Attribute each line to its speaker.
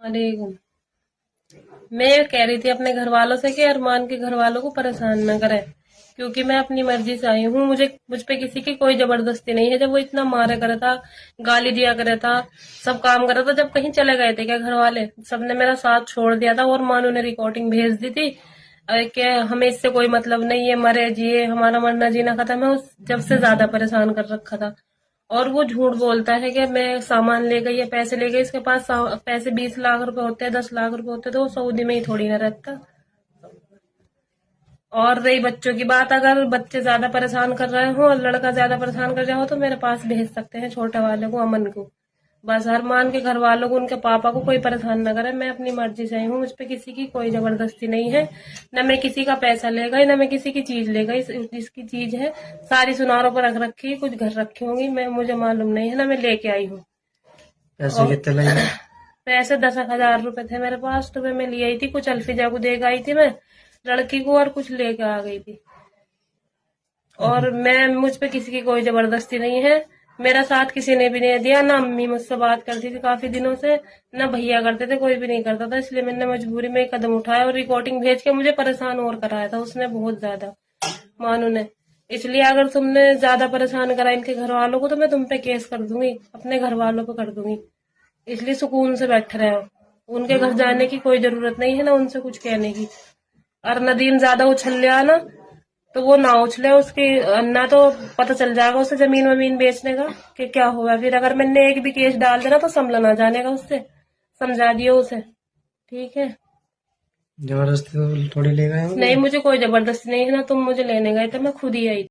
Speaker 1: वालेकुम। मैं ये कह रही थी अपने घर वालों से कि अरमान के घर वालों को परेशान न करे, क्योंकि मैं अपनी मर्जी से आई हूँ। मुझ पे किसी की कोई जबरदस्ती नहीं है। जब वो इतना मारा करा था, गाली दिया करा था, सब काम करा था, जब कहीं चले गए थे क्या घर वाले सबने मेरा साथ छोड़ दिया था और मानू ने रिकॉर्डिंग भेज दी थी कि हमें इससे कोई मतलब नहीं है, मरे जिए हमारा मरना जीना खत्म है। उस जब से ज्यादा परेशान कर रखा था। और वो झूठ बोलता है कि मैं सामान ले गई या पैसे ले गई। इसके पास पैसे 20 लाख रुपए होते हैं, 10 लाख रुपए होते हैं, तो वो सऊदी में ही थोड़ी ना रहता। और रही बच्चों की बात, अगर बच्चे ज्यादा परेशान कर रहे हो और लड़का ज्यादा परेशान कर रहा हो तो मेरे पास भेज सकते हैं छोटे वाले को, अमन को। बस अरमान के घर वालों को, उनके पापा को कोई परेशान न करे। मैं अपनी मर्जी से आई हूँ, मुझ पे किसी की कोई जबरदस्ती नहीं है। न मैं किसी का पैसा ले गई, न मैं किसी की चीज ले गई। जिसकी चीज है सारी सुनारों पर रख रखी, कुछ घर रखी होंगी, मैं मुझे मालूम नहीं है, ना मैं लेके आई हूँ।
Speaker 2: पैसे
Speaker 1: और
Speaker 2: कितने लगे?
Speaker 1: पैसे 10,000 रुपए थे मेरे पास, तो मैं ले आई थी। कुछ अल्फिजा को दे गई थी मैं लड़की को, और कुछ लेके आ गई थी। और मैं, मुझ पे किसी की कोई जबरदस्ती नहीं है। मेरा साथ किसी ने भी नहीं दिया। ना अम्मी मुझसे बात करती थी काफी दिनों से, ना भैया करते थे, कोई भी नहीं करता था। इसलिए मैंने मजबूरी में एक कदम उठाया और रिकॉर्डिंग भेज के मुझे परेशान और कराया था उसने, बहुत ज्यादा, मानू ने। इसलिए अगर तुमने ज्यादा परेशान करा इनके घर वालों को तो मैं तुम पे केस कर दूंगी, अपने घर वालों पे कर दूंगी। इसलिए सुकून से बैठे रहो। उनके घर जाने की कोई जरूरत नहीं है, ना उनसे कुछ कहने की। और नदीम ज्यादा उछल लिया ना, तो वो ना उछले। उसकी ना तो पता चल जाएगा उसे जमीन वमीन बेचने का कि क्या हुआ। फिर अगर मैंने एक भी केस डाल देना तो संभला ना जानेगा उससे। समझा दियो उसे, ठीक है।
Speaker 2: जबरदस्ती तो थोड़ी ले गए
Speaker 1: नहीं,
Speaker 2: होंगे।
Speaker 1: मुझे कोई जबरदस्ती नहीं है। ना तुम मुझे लेने गए थे, मैं खुद ही आई।